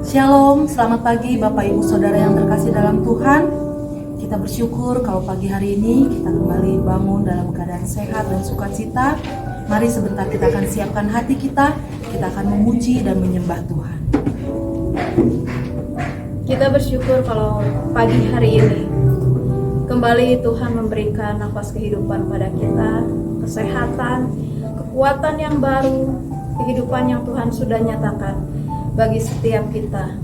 Shalom, selamat pagi Bapak Ibu Saudara yang terkasih dalam Tuhan. Kita bersyukur kalau pagi hari ini kita kembali bangun dalam keadaan sehat dan sukacita. Mari sebentar kita akan siapkan hati kita akan memuji dan menyembah Tuhan. Kita bersyukur kalau pagi hari ini kembali Tuhan memberikan nafas kehidupan pada kita, kesehatan, kekuatan yang baru, kehidupan yang Tuhan sudah nyatakan bagi setiap kita.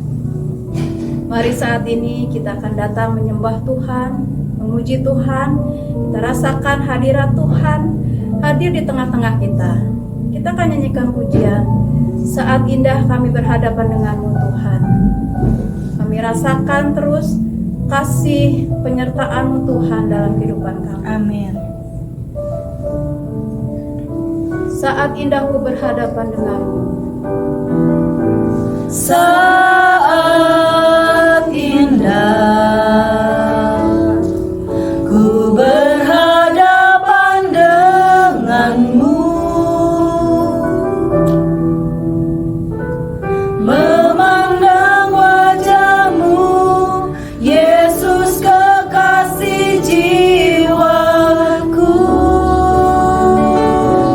Mari saat ini kita akan datang menyembah Tuhan, memuji Tuhan. Kita rasakan hadirat Tuhan hadir di tengah-tengah kita. Kita akan nyanyikan pujian, saat indah kami berhadapan denganmu Tuhan. Kami rasakan terus kasih penyertaan-Mu Tuhan dalam kehidupan kami. Amin. Saat indah ku berhadapan denganmu. Saat indah ku berhadapan denganmu, memandang wajahmu, Yesus kekasih jiwaku.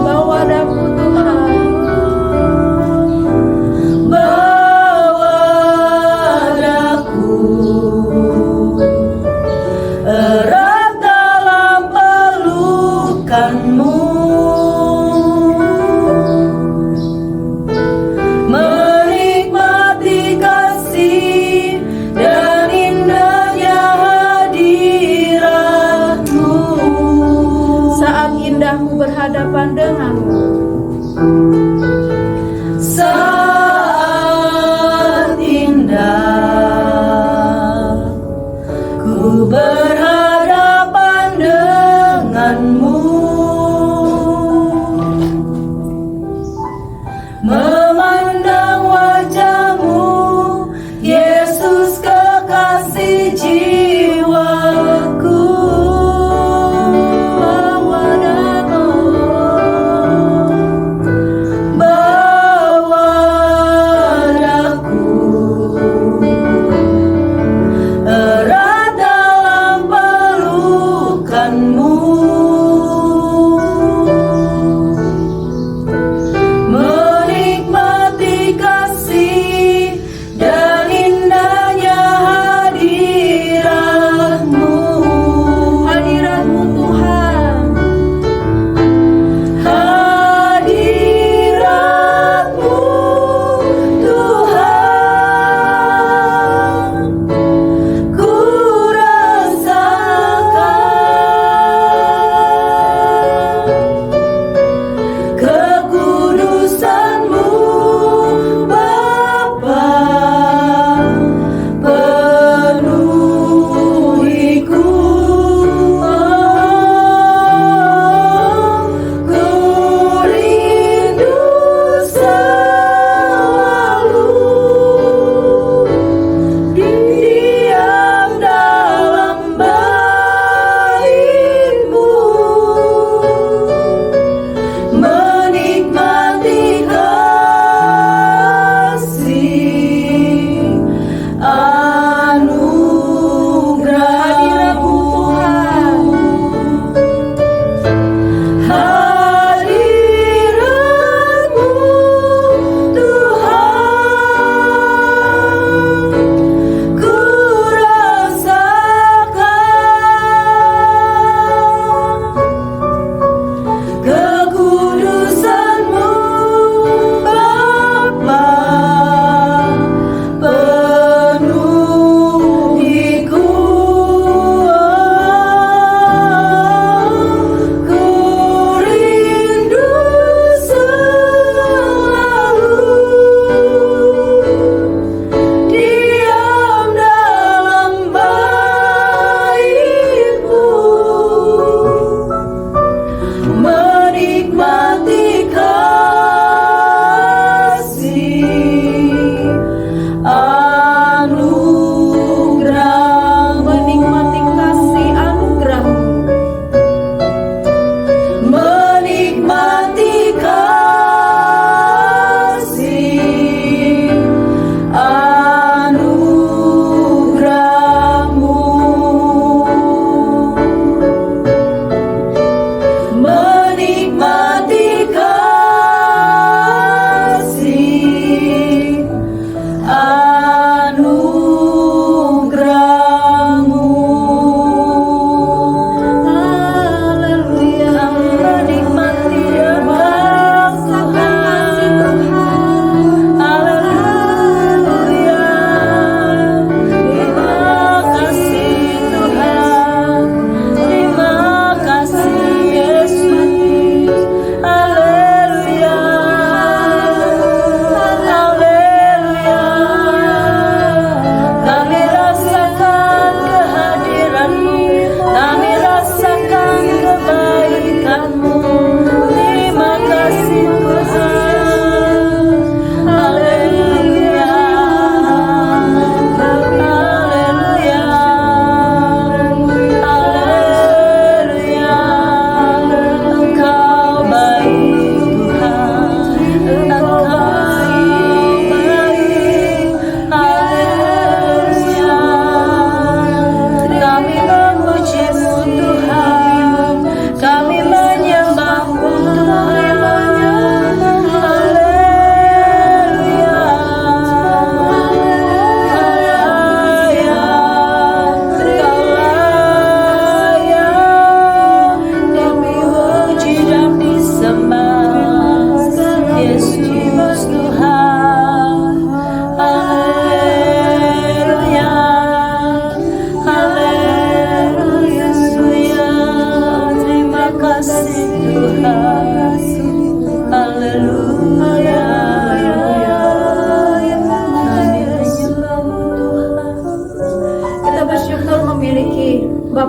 Bawa daku Tuhan,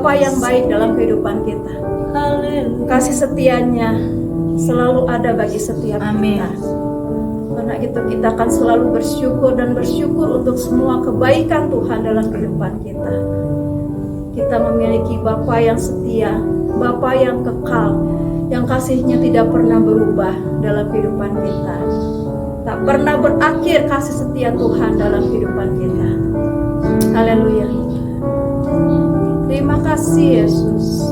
Bapa yang baik dalam kehidupan kita. Haleluya. Kasih setianya selalu ada bagi setiap Amin. kita. Karena itu kita akan selalu bersyukur dan bersyukur untuk semua kebaikan Tuhan dalam kehidupan kita. Kita memiliki Bapa yang setia, Bapa yang kekal, yang kasihnya tidak pernah berubah dalam kehidupan kita. Tak pernah berakhir kasih setia Tuhan dalam kehidupan kita. Haleluya. Terima kasih Yesus.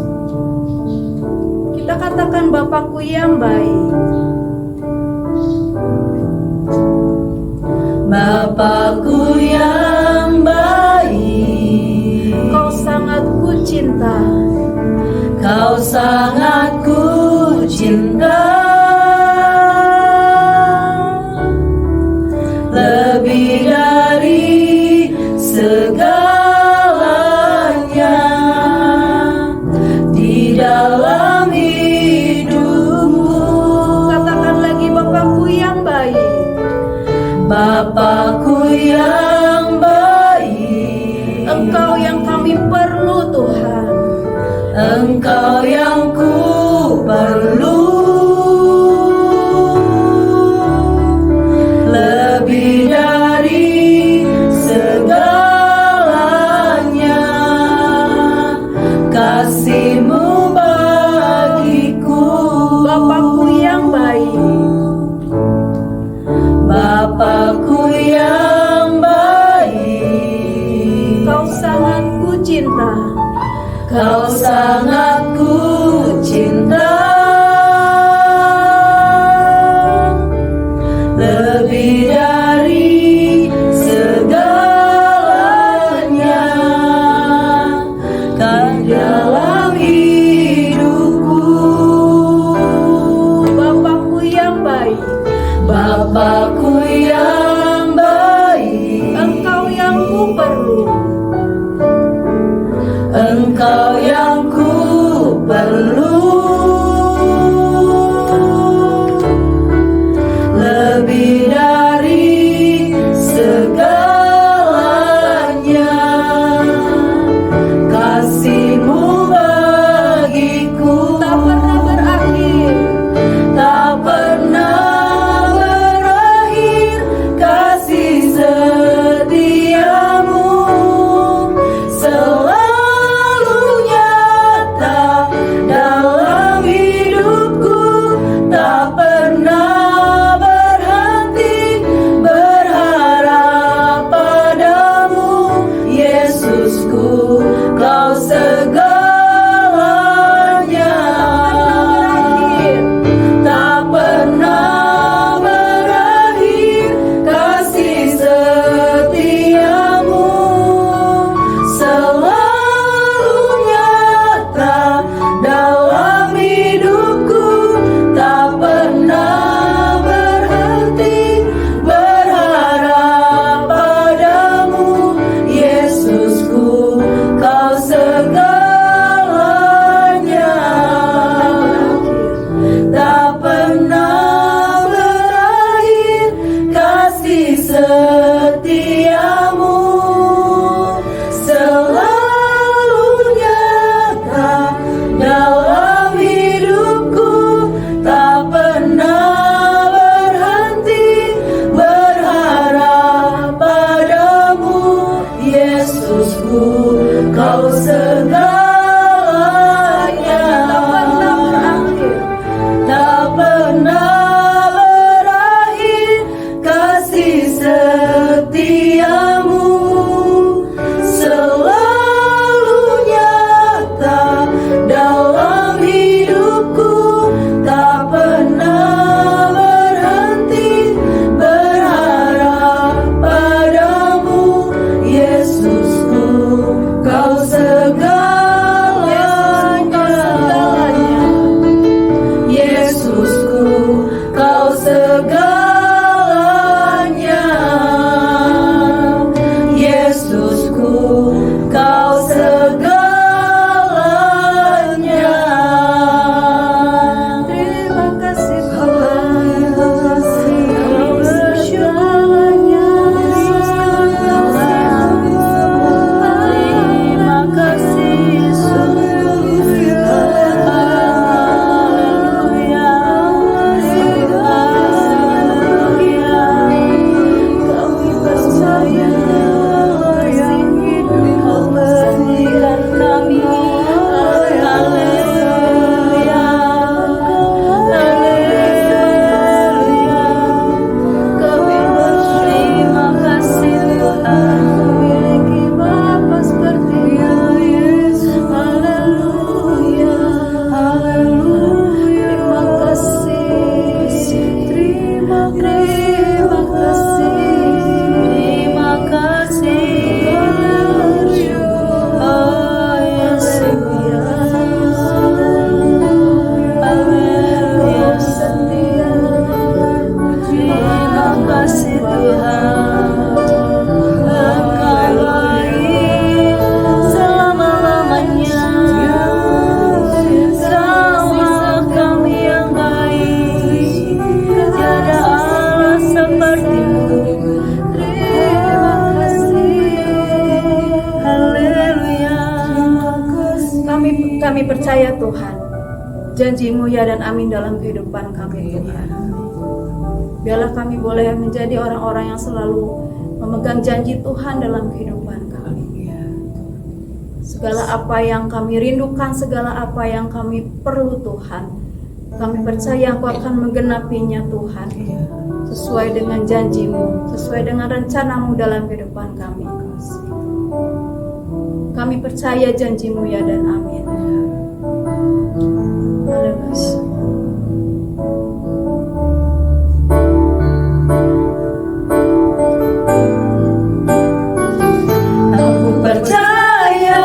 Kita katakan Bapakku yang baik. Bapakku yang baik, Kau sangat ku cinta. Kau sangat ku cinta, lebih dari segalanya di dalam hidupku. Katakan lagi Bapakku yang baik. Bapakku yang baik, Engkau yang kami perlu Tuhan. Engkau yang ku perlu, lebih dari segalanya, kasih-Mu bagiku. Bapakku yang baik. Bapakku yang baik, Kau sangat ku cinta. Kau sangat ku cinta, lebih dari segalanya, kan dalam hidupku. Bapakku yang baik. Bapakku yang baik, Engkau yang ku perlu. Engkau yang ku perlu, lebih dari segalanya, kasih-Mu bagiku Tak pernah berakhir. tak pernah berakhir, kasih setiamu selalu nyata dalam hidupku, tak pernah berhenti berharap padamu, Yesusku, Kau segalanya. Tak pernah berakhir, kasih setiamu selalu nyata dalam hidupku, tak pernah berhenti berharap padamu, Yesusku, Kau segalanya. Tak pernah berakhir, kasih setiamu selalu nyata dalam hidupku, tak pernah berhenti berharap padamu, Yesusku, Kau segalanya. Tak pernah berakhir. Tak pernah berakhir, kasih setiamu Tuhan, Engkau baik selama-lamanya. Kau kami yang baik, tiada Allah seperti-Mu. Terima kasih, haleluya. Kami percaya Tuhan, janji-Mu ya dan amin dalam kehidupan kami Tuhan. Biarlah kami boleh menjadi orang-orang yang selalu memegang janji Tuhan dalam kehidupan kami. Segala apa yang kami rindukan, segala apa yang kami perlu Tuhan, kami percaya Engkau akan menggenapinya Tuhan, sesuai dengan janji-Mu, sesuai dengan rencana-Mu dalam kehidupan kami. Kami percaya janji-Mu ya dan amin. Haleluya. Aku percaya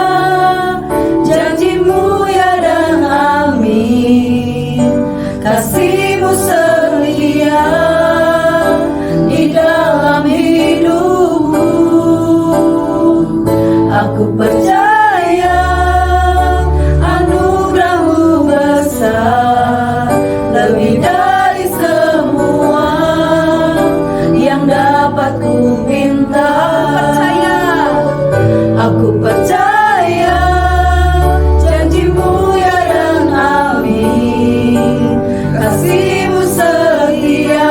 janji-Mu ya dan amin. Kasih-Mu setia di dalam hidupku. Aku percaya anugerah-Mu besar, lebih dari semua yang dapat ku minta. Aku percaya janji-Mu ya dan amin. Kasih-Mu setia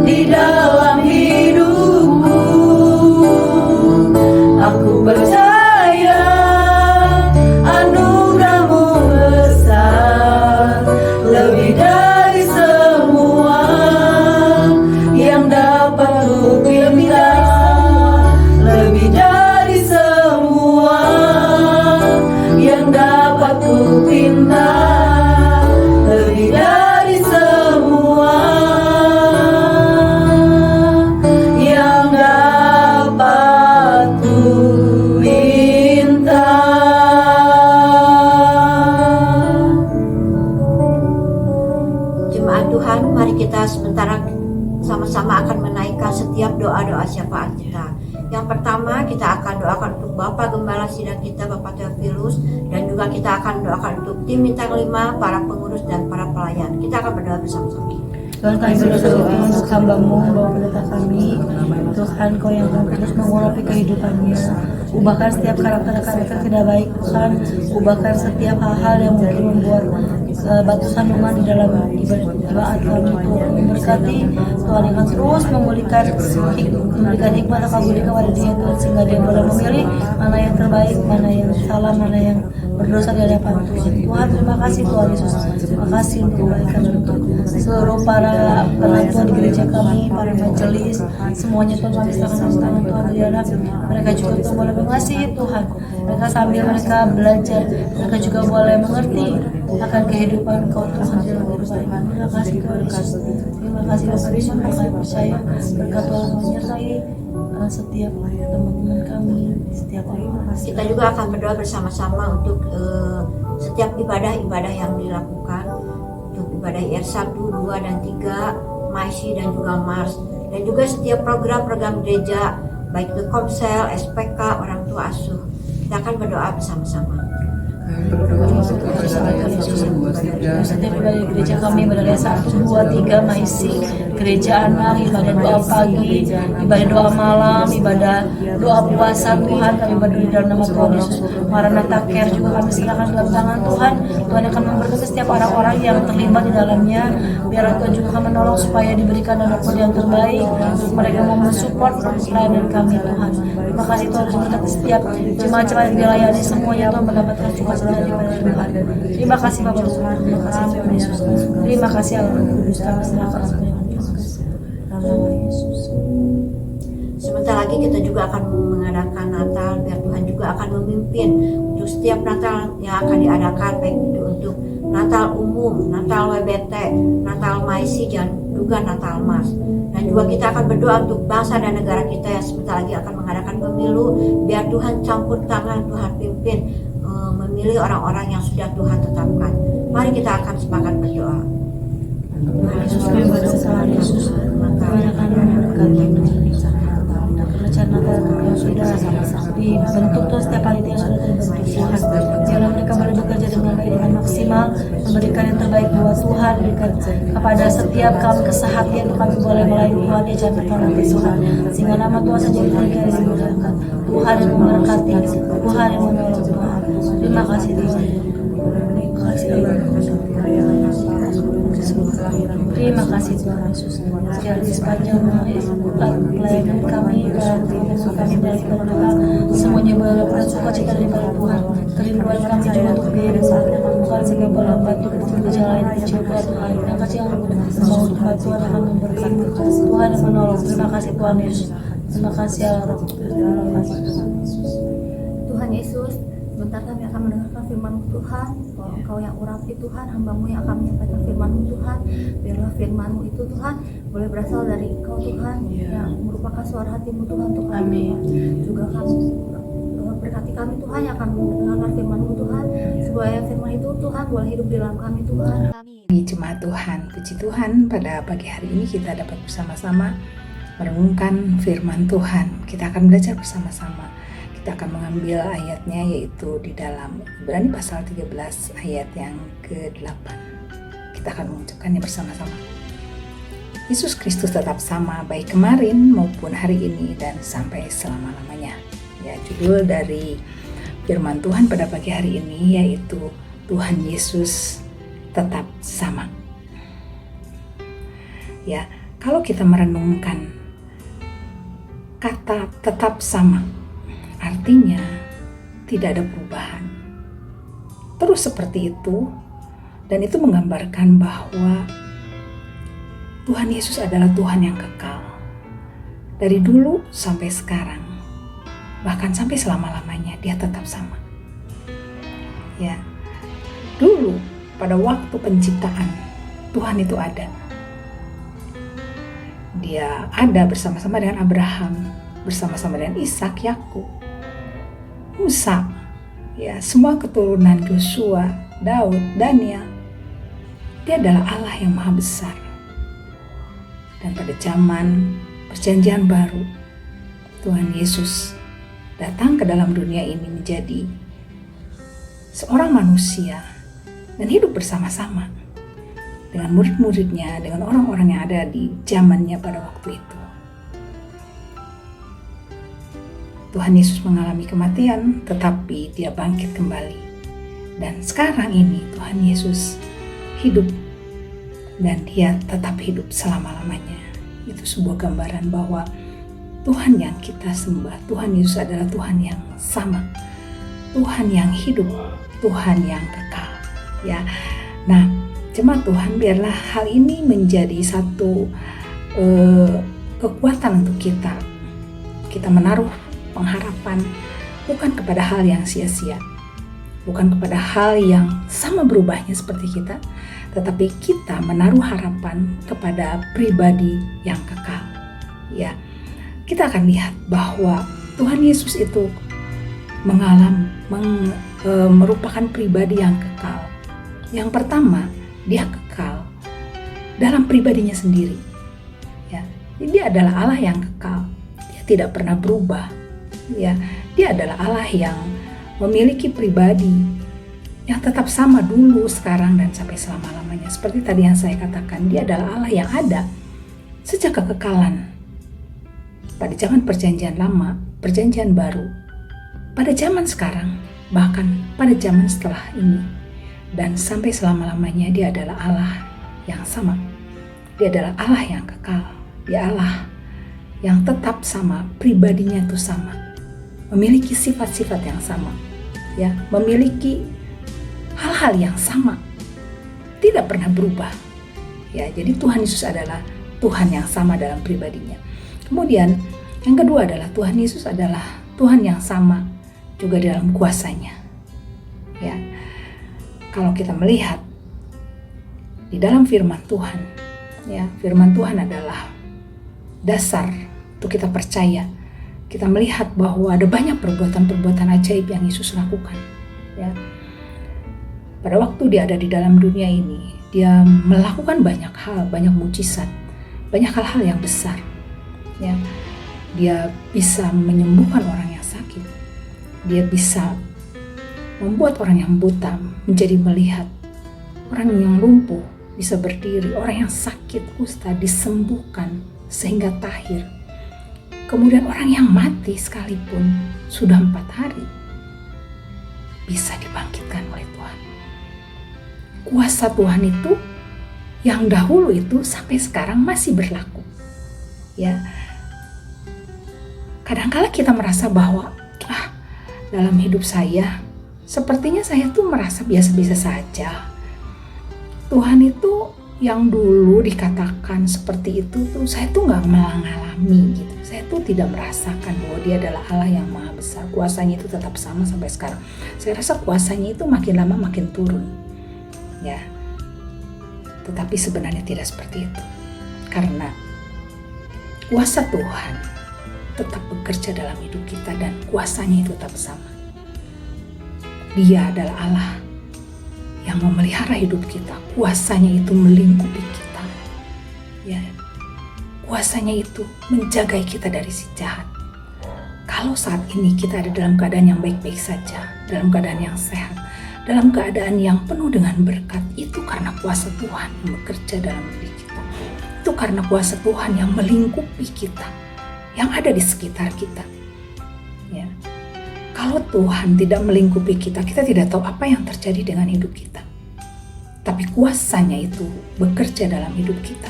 di dalam hidupku. Aku percaya anugerah-Mu besar, lebih dari semua yang dapat ku minta. Lebih dari semua yang dapat ku pinta, lebih dari semua yang dapat ku minta. Jemaat Tuhan, mari kita sementara sama-sama akan menaikkan setiap doa-doa syafaat kita. Yang pertama, kita akan doakan untuk Bapak Gembala Sidang kita, Bapak Theophilus, dan juga kita akan doakan untuk tim bintang 5, para pengurus dan para pelayan. Kita akan berdoa bersama-sama. Tuhan, kami berdoa untuk hamba-Mu, bawa pendeta kami. Tuhan, Kau yang akan terus mengurapi kehidupannya. Ubahkan setiap karakter-karakter tidak baik, Tuhan. Ubahkan setiap hal-hal yang mungkin membuat batu sandungan di dalam ibadat kami. Tuhan memberkati, Tuhan akan terus memberikan hikmat dan kabul kepada dia, Tuhan, sehingga dia boleh memilih mana yang terbaik, mana yang salah, mana yang berdosa di hadapan Tuhan. Tuhan, terima kasih Tuhan Yesus. Terima kasih untuk kebaikan untuk seluruh para penonton di gereja kami, para majelis, semuanya Tuhan kami serahkan dalam tangan Tuhan. Biarlah mereka juga Tuhan boleh mengasihi Tuhan. Mereka sambil mereka belajar, mereka juga boleh mengerti akan kehidupan Kau Tuhan dalam kehidupan. Terima kasih Tuhan Yesus. Terima kasih Bapak Yesus. Kami percaya berkat Tuhan menyertai setiap teman-teman kami, setiap hari. Kita juga akan berdoa bersama-sama untuk setiap ibadah-ibadah yang dilakukan, untuk ibadah IR1, 2, dan 3, MIC dan juga MARS, dan juga setiap program-program gereja, baik itu Komsel, SPK, orang tua asuh. Kita akan berdoa bersama-sama. Setiap ibadah di gereja kami, ibadah 1, 2, 3, MIC, gereja anak, ibadah doa pagi, ibadah doa malam, ibadah doa puasa Tuhan, kami berdoa di dalam nama Tuhan Yesus. Maranatha Care juga kami serahkan dalam tangan Tuhan. Tuhan akan memberkati setiap orang-orang yang terlibat di dalamnya. Biar Tuhan juga akan menolong supaya diberikan donor yang terbaik untuk mereka mau mensupport pelayanan kami Tuhan. Terima kasih Tuhan, memberkati setiap jemaat-jemaat yang dilayani semuanya Tuhan mendapatkan sukacita daripada Tuhan. Terima kasih Bapak Tuhan, terima kasih Tuhan Yesus, terima kasih Allah Kudus, kami serahkan semuanya dalam nama Yesus. Sebentar lagi kita juga akan mengadakan Natal, biar Tuhan juga akan memimpin untuk setiap Natal yang akan diadakan, baik itu untuk Natal umum, Natal WBT, Natal MIC, dan juga Natal MAS. Dan juga kita akan berdoa untuk bangsa dan negara kita yang sebentar lagi akan mengadakan pemilu, biar Tuhan campur tangan, Tuhan pimpin, memilih orang-orang yang sudah Tuhan tetapkan. Mari kita akan sepakat berdoa. Yesus kami pada kesalahan Yesus, Tuhan akan memberkati rencana yang sudah dibentuk tuh setiap hari yang sudah terbentuk Tuhan. Biarlah mereka boleh bekerja dengan baik dengan maksimal, memberikan yang terbaik buat Tuhan, berikan kepada setiap kami kesehatan kami boleh melayani Tuhan di jantung nanti Tuhan, sehingga nama Tuhan saja dimuliakan dan dimuliakan. Tuhan yang memberkati, Tuhan yang menolong Tuhan. Terima kasih Tuhan. Terima kasih Tuhan. Terima kasih Tuhan Yesus. Sekali sepanjang pelayanan kami dan kami berdoa semuanya berlepas sukacita daripada Tuhan. Kerinduan kami juga untuk biaya dan saatnya Tuhan sehingga boleh bantu berjalan juga yang kasih yang mau Tuhan akan memberkati Tuhan yang menolong. Terima kasih Tuhan Yesus. Terima kasih Allah. Terima kasih Tuhan Yesus, sebentar kami akan mendengarkan firman Tuhan. Kalau Engkau yang urapi Tuhan, hamba-Mu yang akan menyampaikan firman-Mu Tuhan. Biarlah firman-Mu itu Tuhan boleh berasal dari Engkau Tuhan, yang merupakan suara hati-Mu Tuhan untuk kami. Juga kami berkati kami Tuhan yang akan mendengarkan firman-Mu Tuhan, supaya firman itu Tuhan boleh hidup di dalam kami Tuhan. Di jemaat Tuhan, puji Tuhan, pada pagi hari ini kita dapat bersama-sama merenungkan firman Tuhan. Kita akan belajar bersama-sama. Kita akan mengambil ayatnya yaitu di dalam Ibrani pasal 13 ayat yang ke-8. Kita akan mengucapkannya bersama-sama. Yesus Kristus tetap sama baik kemarin maupun hari ini dan sampai selama-lamanya. Ya, judul dari firman Tuhan pada pagi hari ini yaitu Tuhan Yesus tetap sama. Ya, kalau kita merenungkan kata tetap sama, artinya tidak ada perubahan. Terus seperti itu, dan itu menggambarkan bahwa Tuhan Yesus adalah Tuhan yang kekal. Dari dulu sampai sekarang, bahkan sampai selama-lamanya dia tetap sama. Ya, dulu pada waktu penciptaan Tuhan itu ada. Dia ada bersama-sama dengan Abraham, bersama-sama dengan Ishak, Yakub, Musa, ya, semua keturunan Yosua, Daud, Daniel. Dia adalah Allah yang maha besar. Dan pada zaman perjanjian baru, Tuhan Yesus datang ke dalam dunia ini menjadi seorang manusia dan hidup bersama-sama dengan murid-muridnya, dengan orang-orang yang ada di zamannya pada waktu itu. Tuhan Yesus mengalami kematian, tetapi dia bangkit kembali. Dan sekarang ini Tuhan Yesus hidup dan dia tetap hidup selama-lamanya. Itu sebuah gambaran bahwa Tuhan yang kita sembah, Tuhan Yesus adalah Tuhan yang sama, Tuhan yang hidup, Tuhan yang kekal. Ya, nah, jemaat Tuhan, biarlah hal ini menjadi satu kekuatan untuk kita. Kita menaruh pengharapan bukan kepada hal yang sia-sia, bukan kepada hal yang sama berubahnya seperti kita, tetapi kita menaruh harapan kepada pribadi yang kekal. Ya, kita akan lihat bahwa Tuhan Yesus itu merupakan pribadi yang kekal. Yang pertama, dia kekal dalam pribadinya sendiri. Ya, dia adalah Allah yang kekal. Dia tidak pernah berubah. Ya, dia adalah Allah yang memiliki pribadi yang tetap sama dulu, sekarang, dan sampai selama-lamanya. Seperti tadi yang saya katakan, dia adalah Allah yang ada sejak kekekalan. Pada zaman perjanjian lama, perjanjian baru, pada zaman sekarang, bahkan pada zaman setelah ini, dan sampai selama-lamanya dia adalah Allah yang sama. Dia adalah Allah yang kekal. Dia Allah yang tetap sama, pribadinya itu sama, memiliki sifat-sifat yang sama, ya, memiliki hal-hal yang sama, tidak pernah berubah. Ya, jadi Tuhan Yesus adalah Tuhan yang sama dalam pribadinya. Kemudian yang kedua adalah Tuhan Yesus adalah Tuhan yang sama juga dalam kuasanya. Ya, kalau kita melihat di dalam firman Tuhan, ya, firman Tuhan adalah dasar untuk kita percaya. Kita melihat bahwa ada banyak perbuatan-perbuatan ajaib yang Yesus lakukan. Ya, pada waktu dia ada di dalam dunia ini, dia melakukan banyak hal, banyak mujizat, banyak hal-hal yang besar. Ya, dia bisa menyembuhkan orang yang sakit. Dia bisa membuat orang yang buta menjadi melihat. Orang yang lumpuh bisa berdiri. Orang yang sakit kusta disembuhkan sehingga tahir. Kemudian orang yang mati sekalipun sudah 4 hari bisa dibangkitkan oleh Tuhan. Kuasa Tuhan itu yang dahulu itu sampai sekarang masih berlaku. Ya, kadang-kala kita merasa bahwa dalam hidup saya sepertinya saya tuh merasa biasa-biasa saja. Tuhan itu yang dulu dikatakan seperti itu tuh saya tuh nggak mengalami gitu. Saya tuh tidak merasakan bahwa dia adalah Allah yang maha besar. Kuasanya itu tetap sama sampai sekarang. Saya rasa kuasanya itu makin lama makin turun. Ya. Tetapi sebenarnya tidak seperti itu. Karena kuasa Tuhan tetap bekerja dalam hidup kita dan kuasanya itu tetap sama. Dia adalah Allah yang memelihara hidup kita. Kuasanya itu melingkupi kita. Ya. Kuasanya itu menjaga kita dari si jahat. Kalau saat ini kita ada dalam keadaan yang baik-baik saja, dalam keadaan yang sehat, dalam keadaan yang penuh dengan berkat, itu karena kuasa Tuhan yang bekerja dalam diri kita. Itu karena kuasa Tuhan yang melingkupi kita, yang ada di sekitar kita. Ya. Kalau Tuhan tidak melingkupi kita, kita tidak tahu apa yang terjadi dengan hidup kita. Tapi kuasanya itu bekerja dalam hidup kita.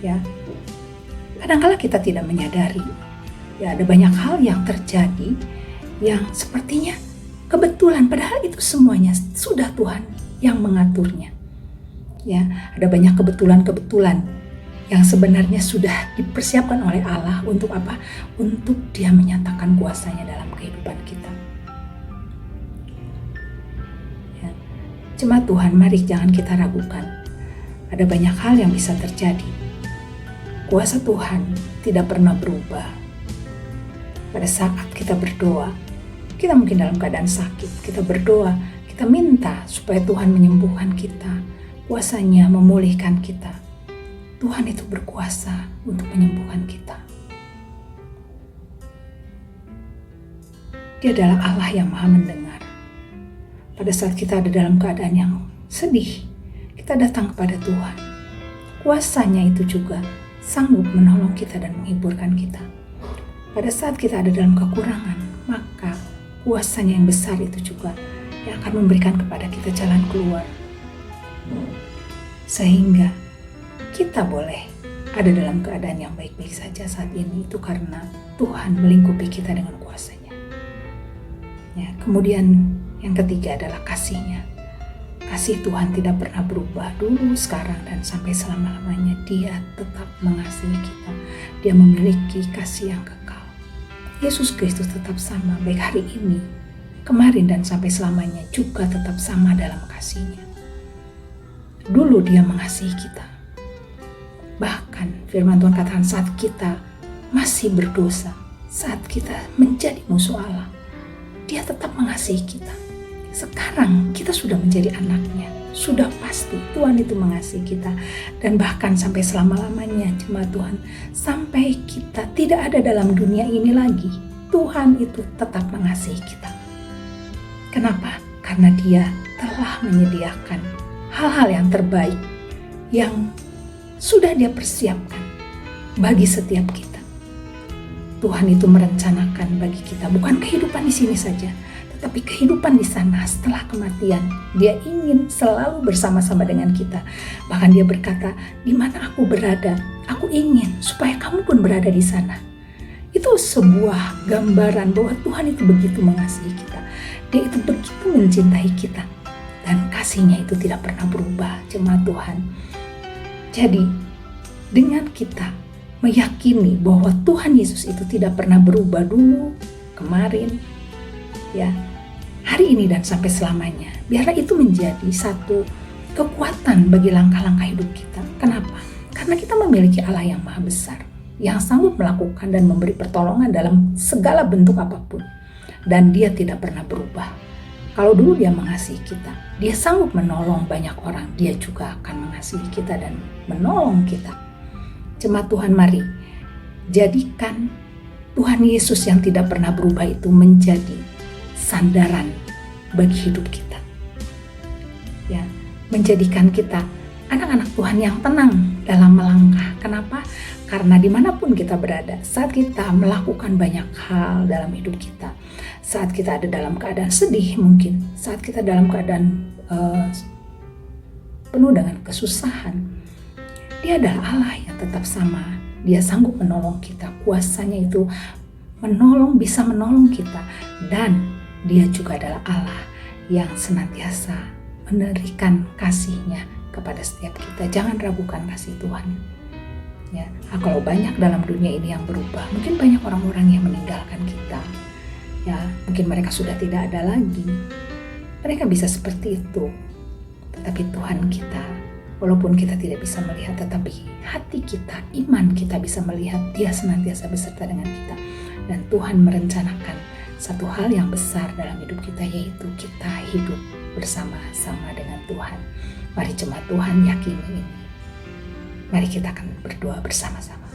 Ya. Kadang-kala kita tidak menyadari. Ya, ada banyak hal yang terjadi yang sepertinya kebetulan, padahal itu semuanya sudah Tuhan yang mengaturnya. Ya, ada banyak kebetulan-kebetulan yang sebenarnya sudah dipersiapkan oleh Allah untuk apa? Untuk Dia menyatakan kuasanya dalam kehidupan kita. Ya. Jemaat Tuhan, mari jangan kita ragukan. Ada banyak hal yang bisa terjadi. Kuasa Tuhan tidak pernah berubah. Pada saat kita berdoa, kita mungkin dalam keadaan sakit, kita berdoa, kita minta supaya Tuhan menyembuhkan kita, kuasanya memulihkan kita. Tuhan itu berkuasa untuk menyembuhkan kita. Dia adalah Allah yang maha mendengar. Pada saat kita ada dalam keadaan yang sedih, kita datang kepada Tuhan. Kuasanya itu juga sanggup menolong kita dan menghiburkan kita. Pada saat kita ada dalam kekurangan, maka kuasanya yang besar itu juga yang akan memberikan kepada kita jalan keluar. Sehingga kita boleh ada dalam keadaan yang baik-baik saja saat ini, itu karena Tuhan melingkupi kita dengan kuasanya. Ya, kemudian yang ketiga adalah kasih-Nya. Kasih Tuhan tidak pernah berubah dulu, sekarang, dan sampai selama-lamanya. Dia tetap mengasihi kita. Dia memiliki kasih yang kekal. Yesus Kristus tetap sama, baik hari ini, kemarin, dan sampai selamanya juga tetap sama dalam kasih-Nya. Dulu Dia mengasihi kita. Bahkan firman Tuhan katakan saat kita masih berdosa, saat kita menjadi musuh Allah, Dia tetap mengasihi kita. Sekarang kita sudah menjadi anaknya, sudah pasti Tuhan itu mengasihi kita. Dan bahkan sampai selama-lamanya, jemaat Tuhan, sampai kita tidak ada dalam dunia ini lagi, Tuhan itu tetap mengasihi kita. Kenapa? Karena Dia telah menyediakan hal-hal yang terbaik yang sudah Dia persiapkan bagi setiap kita. Tuhan itu merencanakan bagi kita bukan kehidupan di sini saja, tapi kehidupan di sana setelah kematian. Dia ingin selalu bersama-sama dengan kita. Bahkan Dia berkata, di mana aku berada, aku ingin supaya kamu pun berada di sana. Itu sebuah gambaran bahwa Tuhan itu begitu mengasihi kita. Dia itu begitu mencintai kita. Dan kasih-Nya itu tidak pernah berubah, jemaat Tuhan. Jadi, dengan kita meyakini bahwa Tuhan Yesus itu tidak pernah berubah dulu, kemarin, ya, hari ini dan sampai selamanya. Biarlah itu menjadi satu kekuatan bagi langkah-langkah hidup kita. Kenapa? Karena kita memiliki Allah yang maha besar, yang sanggup melakukan dan memberi pertolongan dalam segala bentuk apapun. Dan Dia tidak pernah berubah. Kalau dulu dia mengasihi kita, dia sanggup menolong banyak orang, dia juga akan mengasihi kita dan menolong kita. Jemaat Tuhan, mari jadikan Tuhan Yesus yang tidak pernah berubah itu menjadi sandaran bagi hidup kita. Ya, menjadikan kita anak-anak Tuhan yang tenang dalam melangkah. Kenapa? Karena dimanapun kita berada, saat kita melakukan banyak hal dalam hidup kita, saat kita ada dalam keadaan sedih mungkin, saat kita dalam keadaan penuh dengan kesusahan, Dia adalah Allah yang tetap sama. Dia sanggup menolong kita, kuasanya itu bisa menolong kita, dan Dia juga adalah Allah yang senantiasa memberikan kasih-Nya kepada setiap kita. Jangan ragukan kasih Tuhan. Ya, kalau banyak dalam dunia ini yang berubah, mungkin banyak orang-orang yang meninggalkan kita. Ya, mungkin mereka sudah tidak ada lagi. Mereka bisa seperti itu. Tetapi Tuhan kita, walaupun kita tidak bisa melihat, tetapi hati kita, iman kita bisa melihat Dia senantiasa beserta dengan kita. Dan Tuhan merencanakan satu hal yang besar dalam hidup kita, yaitu kita hidup bersama-sama dengan Tuhan. Mari jemaat Tuhan yakini ini. Mari kita akan berdoa bersama-sama.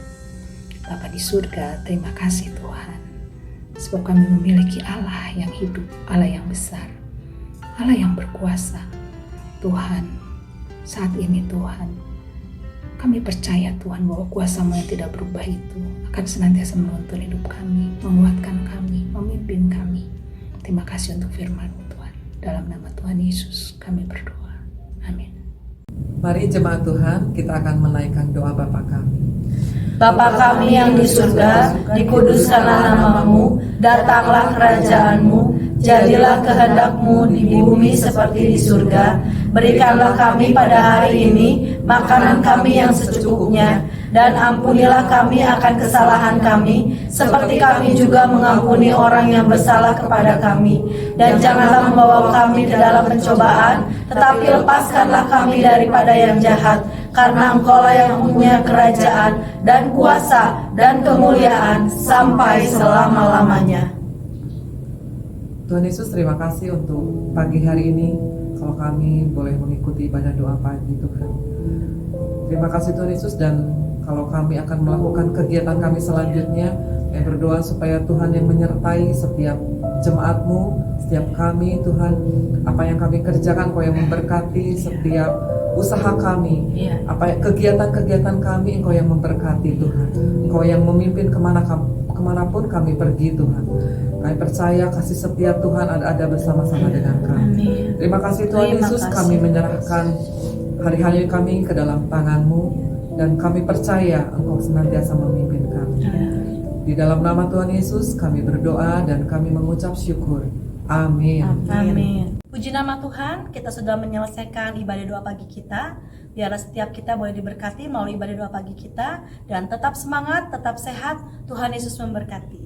Bapa di surga, terima kasih Tuhan. Sebab kami memiliki Allah yang hidup, Allah yang besar, Allah yang berkuasa. Tuhan, saat ini Tuhan, kami percaya Tuhan bahwa kuasa-Mu yang tidak berubah itu akan senantiasa menuntun hidup kami, menguatkan kami, memimpin kami. Terima kasih untuk firman-Mu Tuhan. Dalam nama Tuhan Yesus kami berdoa. Amin. Mari jemaat Tuhan, kita akan menaikkan doa Bapa kami. Bapa kami yang di surga, dikuduskanlah nama-Mu, datanglah kerajaan-Mu, jadilah kehendak-Mu di bumi seperti di surga. Berikanlah kami pada hari ini makanan kami yang secukupnya, dan ampunilah kami akan kesalahan kami, seperti kami juga mengampuni orang yang bersalah kepada kami. Dan janganlah membawa kami ke dalam pencobaan, tetapi lepaskanlah kami daripada yang jahat, karena Engkau-lah yang punya kerajaan dan kuasa dan kemuliaan sampai selama-lamanya. Tuhan Yesus, terima kasih untuk pagi hari ini, kalau kami boleh mengikuti ibadah doa pagi Tuhan. Terima kasih Tuhan Yesus, dan kalau kami akan melakukan kegiatan kami selanjutnya, kami berdoa supaya Tuhan yang menyertai setiap jemaat-Mu, setiap kami Tuhan, apa yang kami kerjakan Engkau yang memberkati setiap usaha kami, apa kegiatan-kegiatan kami Engkau yang memberkati Tuhan, Engkau yang memimpin kemanapun kami pergi Tuhan. Kami percaya kasih setia Tuhan ada bersama-sama dengan kami. Terima kasih Tuhan Yesus, kami menyerahkan hari-hari kami ke dalam tangan-Mu, dan kami percaya Engkau senantiasa memimpin kami. Di dalam nama Tuhan Yesus kami berdoa dan kami mengucap syukur. Amin. Amin. Puji nama Tuhan, kita sudah menyelesaikan ibadah doa pagi kita. Biarlah setiap kita boleh diberkati melalui ibadah doa pagi kita, dan tetap semangat, tetap sehat. Tuhan Yesus memberkati.